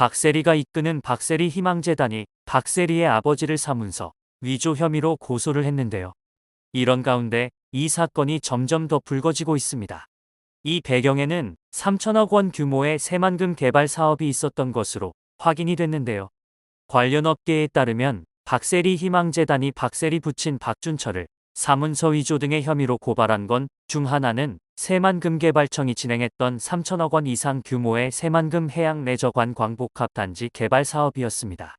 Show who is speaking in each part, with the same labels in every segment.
Speaker 1: 박세리가 이끄는 박세리 희망재단이 박세리의 아버지를 사문서 위조 혐의로 고소를 했는데요. 이런 가운데 이 사건이 점점 더 불거지고 있습니다. 이 배경에는 3천억 원 규모의 새만금 개발 사업이 있었던 것으로 확인이 됐는데요. 관련 업계에 따르면 박세리 희망재단이 박세리 부친 박준철을 사문서 위조 등의 혐의로 고발한 건 중 하나는 새만금개발청이 진행했던 3천억 원 이상 규모의 새만금 해양레저관 광복합단지 개발 사업이었습니다.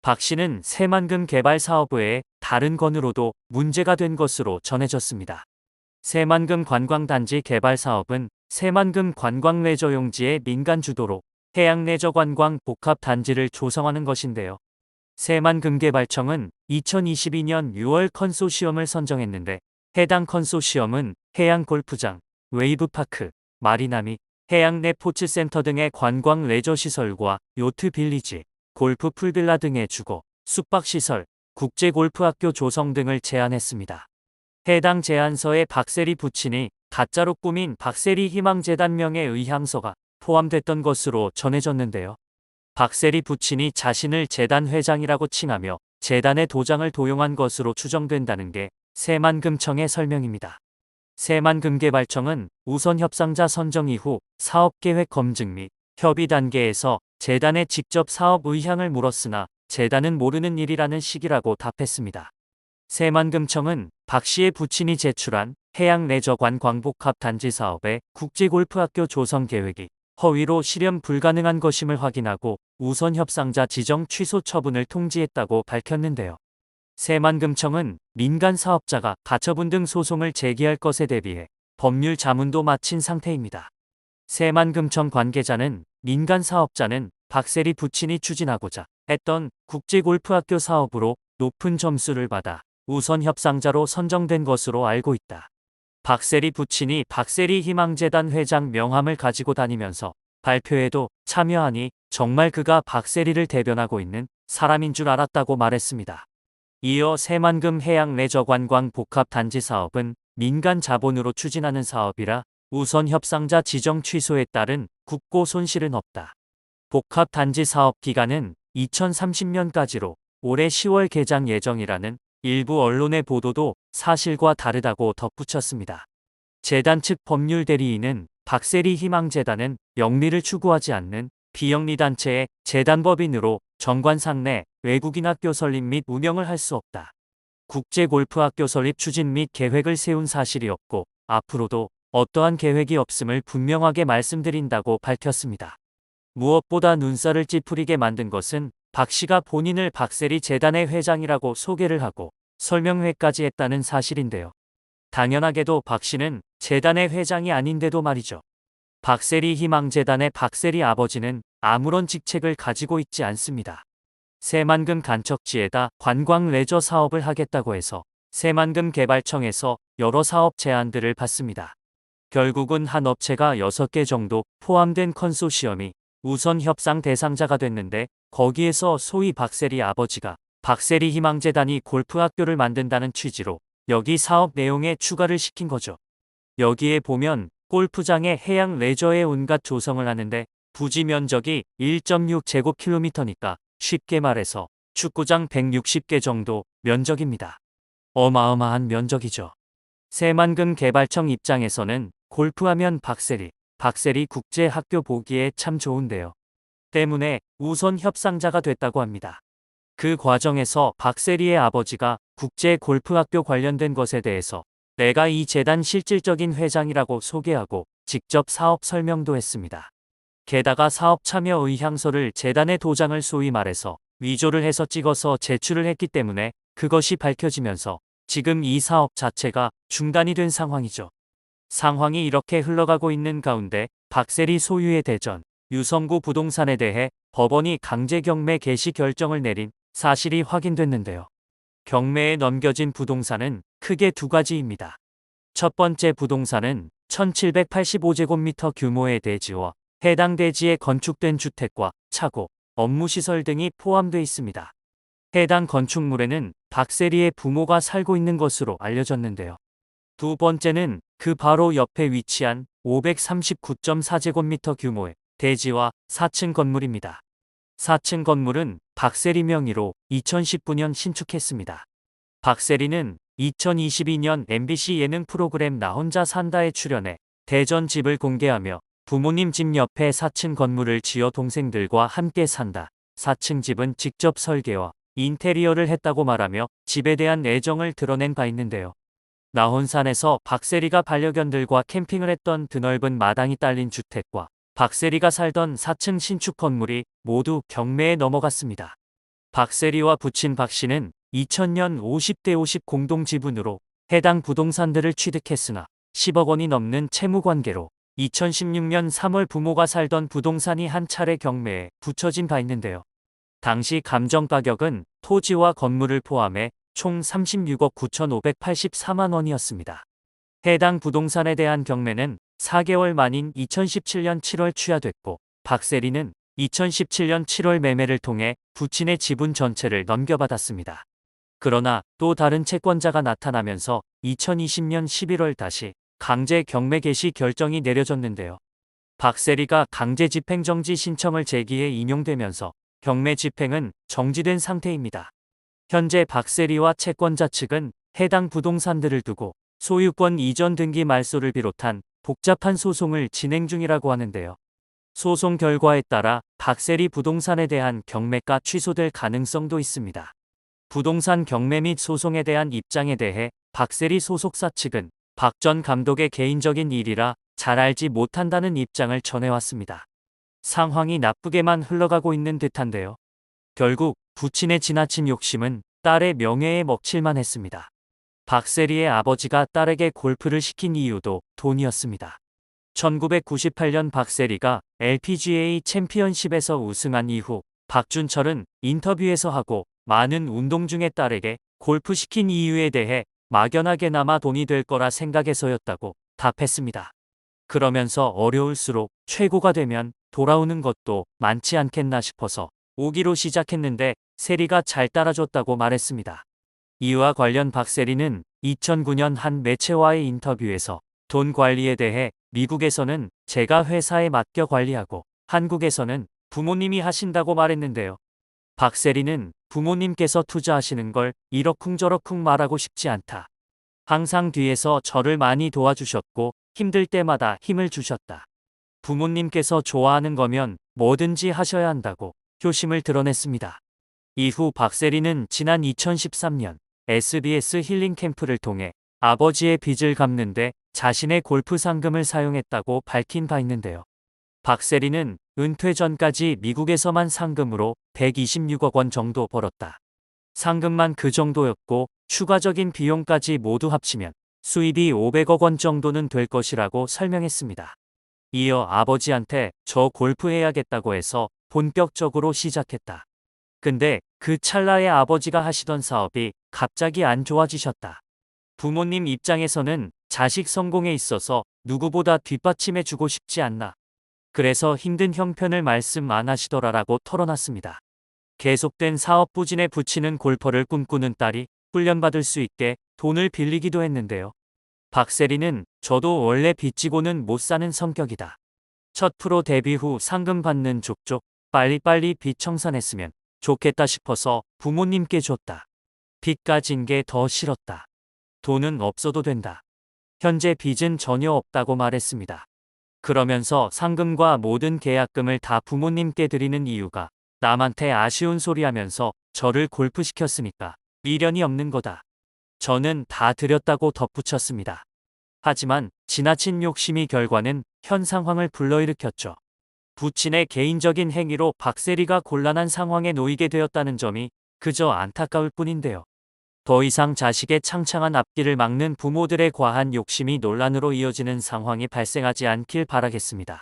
Speaker 1: 박 씨는 새만금 개발 사업 외에 다른 건으로도 문제가 된 것으로 전해졌습니다. 새만금 관광단지 개발 사업은 새만금 관광레저용지의 민간 주도로 해양레저관광 복합단지를 조성하는 것인데요. 새만금개발청은 2022년 6월 컨소시엄을 선정했는데 해당 컨소시엄은 해양골프장, 웨이브파크, 마리나 및 해양 내 포츠센터 등의 관광 레저시설과 요트 빌리지, 골프 풀빌라 등의 주거, 숙박시설, 국제골프학교 조성 등을 제안했습니다. 해당 제안서에 박세리 부친이 가짜로 꾸민 박세리 희망재단 명의 의향서가 포함됐던 것으로 전해졌는데요. 박세리 부친이 자신을 재단 회장이라고 칭하며 재단의 도장을 도용한 것으로 추정된다는 게 새만금청의 설명입니다. 새만금개발청은 우선 협상자 선정 이후 사업계획 검증 및 협의 단계에서 재단에 직접 사업 의향을 물었으나 재단은 모르는 일이라는 식이라고 답했습니다. 새만금청은 박 씨의 부친이 제출한 해양레저관 광복합 단지 사업의 국제골프학교 조성 계획이 허위로 실현 불가능한 것임을 확인하고 우선 협상자 지정 취소 처분을 통지했다고 밝혔는데요. 새만금청은 민간 사업자가 가처분 등 소송을 제기할 것에 대비해 법률 자문도 마친 상태입니다. 새만금청 관계자는 민간 사업자는 박세리 부친이 추진하고자 했던 국제골프학교 사업으로 높은 점수를 받아 우선 협상자로 선정된 것으로 알고 있다. 박세리 부친이 박세리 희망재단 회장 명함을 가지고 다니면서 발표에도 참여하니 정말 그가 박세리를 대변하고 있는 사람인 줄 알았다고 말했습니다. 이어 새만금 해양레저관광 복합단지 사업은 민간 자본으로 추진하는 사업이라 우선 협상자 지정 취소에 따른 국고 손실은 없다. 복합단지 사업 기간은 2030년까지로 올해 10월 개장 예정이라는 일부 언론의 보도도 사실과 다르다고 덧붙였습니다. 재단 측 법률 대리인은 박세리 희망재단은 영리를 추구하지 않는 비영리단체의 재단법인으로 정관상 내 외국인 학교 설립 및 운영을 할 수 없다. 국제골프학교 설립 추진 및 계획을 세운 사실이 없고 앞으로도 어떠한 계획이 없음을 분명하게 말씀드린다고 밝혔습니다. 무엇보다 눈살을 찌푸리게 만든 것은 박 씨가 본인을 박세리 재단의 회장이라고 소개를 하고 설명회까지 했다는 사실인데요. 당연하게도 박 씨는 재단의 회장이 아닌데도 말이죠. 박세리 희망재단의 박세리 아버지는 아무런 직책을 가지고 있지 않습니다. 새만금 간척지에다 관광 레저 사업을 하겠다고 해서 새만금 개발청에서 여러 사업 제안들을 받습니다. 결국은 한 업체가 6개 정도 포함된 컨소시엄이 우선 협상 대상자가 됐는데 거기에서 소위 박세리 아버지가 박세리 희망재단이 골프학교를 만든다는 취지로 여기 사업 내용에 추가를 시킨 거죠. 여기에 보면 골프장에 해양 레저의 온갖 조성을 하는데 부지 면적이 1.6제곱킬로미터니까 쉽게 말해서 축구장 160개 정도 면적입니다. 어마어마한 면적이죠. 새만금 개발청 입장에서는 골프하면 박세리 국제학교 보기에 참 좋은데요. 때문에 우선 협상자가 됐다고 합니다. 그 과정에서 박세리의 아버지가 국제골프학교 관련된 것에 대해서 내가 이 재단 실질적인 회장이라고 소개하고 직접 사업 설명도 했습니다. 게다가 사업 참여 의향서를 재단의 도장을 소위 말해서 위조를 해서 찍어서 제출을 했기 때문에 그것이 밝혀지면서 지금 이 사업 자체가 중단이 된 상황이죠. 상황이 이렇게 흘러가고 있는 가운데 박세리 소유의 대전, 유성구 부동산에 대해 법원이 강제 경매 개시 결정을 내린 사실이 확인됐는데요. 경매에 넘겨진 부동산은 크게 두 가지입니다. 첫 번째 부동산은 1785제곱미터 규모의 대지와 해당 대지에 건축된 주택과 차고, 업무시설 등이 포함되어 있습니다. 해당 건축물에는 박세리의 부모가 살고 있는 것으로 알려졌는데요. 두 번째는 그 바로 옆에 위치한 539.4제곱미터 규모의 대지와 4층 건물입니다. 4층 건물은 박세리 명의로 2019년 신축했습니다. 박세리는 2022년 MBC 예능 프로그램 나 혼자 산다에 출연해 대전 집을 공개하며 부모님 집 옆에 4층 건물을 지어 동생들과 함께 산다. 4층 집은 직접 설계와 인테리어를 했다고 말하며 집에 대한 애정을 드러낸 바 있는데요. 나혼산에서 박세리가 반려견들과 캠핑을 했던 드넓은 마당이 딸린 주택과 박세리가 살던 4층 신축 건물이 모두 경매에 넘어갔습니다. 박세리와 부친 박씨는 2000년 50대 50 공동지분으로 해당 부동산들을 취득했으나 10억 원이 넘는 채무관계로 2016년 3월 부모가 살던 부동산이 한 차례 경매에 붙여진 바 있는데요. 당시 감정가격은 토지와 건물을 포함해 총 36억 9,584만 원이었습니다. 해당 부동산에 대한 경매는 4개월 만인 2017년 7월 취하됐고 박세리는 2017년 7월 매매를 통해 부친의 지분 전체를 넘겨받았습니다. 그러나 또 다른 채권자가 나타나면서 2020년 11월 다시 강제 경매 개시 결정이 내려졌는데요. 박세리가 강제 집행정지 신청을 제기해 인용되면서 경매 집행은 정지된 상태입니다. 현재 박세리와 채권자 측은 해당 부동산들을 두고 소유권 이전 등기 말소를 비롯한 복잡한 소송을 진행 중이라고 하는데요. 소송 결과에 따라 박세리 부동산에 대한 경매가 취소될 가능성도 있습니다. 부동산 경매 및 소송에 대한 입장에 대해 박세리 소속사 측은 박 전 감독의 개인적인 일이라 잘 알지 못한다는 입장을 전해왔습니다. 상황이 나쁘게만 흘러가고 있는 듯한데요. 결국 부친의 지나친 욕심은 딸의 명예에 먹칠만 했습니다. 박세리의 아버지가 딸에게 골프를 시킨 이유도 돈이었습니다. 1998년 박세리가 LPGA 챔피언십에서 우승한 이후 박준철은 인터뷰에서 하고 많은 운동 중에 딸에게 골프 시킨 이유에 대해 막연하게나마 돈이 될 거라 생각해서였다고 답했습니다. 그러면서 어려울수록 최고가 되면 돌아오는 것도 많지 않겠나 싶어서 오기로 시작했는데 세리가 잘 따라줬다고 말했습니다. 이와 관련 박세리는 2009년 한 매체와의 인터뷰에서 돈 관리에 대해 미국에서는 제가 회사에 맡겨 관리하고 한국에서는 부모님이 하신다고 말했는데요. 박세리는 부모님께서 투자하시는 걸 이러쿵저러쿵 말하고 싶지 않다. 항상 뒤에서 저를 많이 도와주셨고 힘들 때마다 힘을 주셨다. 부모님께서 좋아하는 거면 뭐든지 하셔야 한다고 효심을 드러냈습니다. 이후 박세리는 지난 2013년 SBS 힐링 캠프를 통해 아버지의 빚을 갚는데 자신의 골프 상금을 사용했다고 밝힌 바 있는데요. 박세리는 은퇴 전까지 미국에서만 상금으로 126억 원 정도 벌었다. 상금만 그 정도였고 추가적인 비용까지 모두 합치면 수입이 500억 원 정도는 될 것이라고 설명했습니다. 이어 아버지한테 저 골프 해야겠다고 해서 본격적으로 시작했다. 근데 그 찰나에 아버지가 하시던 사업이 갑자기 안 좋아지셨다. 부모님 입장에서는 자식 성공에 있어서 누구보다 뒷받침해주고 싶지 않나. 그래서 힘든 형편을 말씀 안 하시더라라고 털어놨습니다. 계속된 사업 부진에 부치는 골퍼를 꿈꾸는 딸이 훈련받을 수 있게 돈을 빌리기도 했는데요. 박세리는 저도 원래 빚지고는 못 사는 성격이다. 첫 프로 데뷔 후 상금 받는 족족 빨리빨리 빚 청산했으면 좋겠다 싶어서 부모님께 줬다. 빚 가진 게 더 싫었다. 돈은 없어도 된다. 현재 빚은 전혀 없다고 말했습니다. 그러면서 상금과 모든 계약금을 다 부모님께 드리는 이유가 남한테 아쉬운 소리 하면서 저를 골프 시켰으니까 미련이 없는 거다. 저는 다 드렸다고 덧붙였습니다. 하지만 지나친 욕심이 결과는 현 상황을 불러일으켰죠. 부친의 개인적인 행위로 박세리가 곤란한 상황에 놓이게 되었다는 점이 그저 안타까울 뿐인데요. 더 이상 자식의 창창한 앞길을 막는 부모들의 과한 욕심이 논란으로 이어지는 상황이 발생하지 않길 바라겠습니다.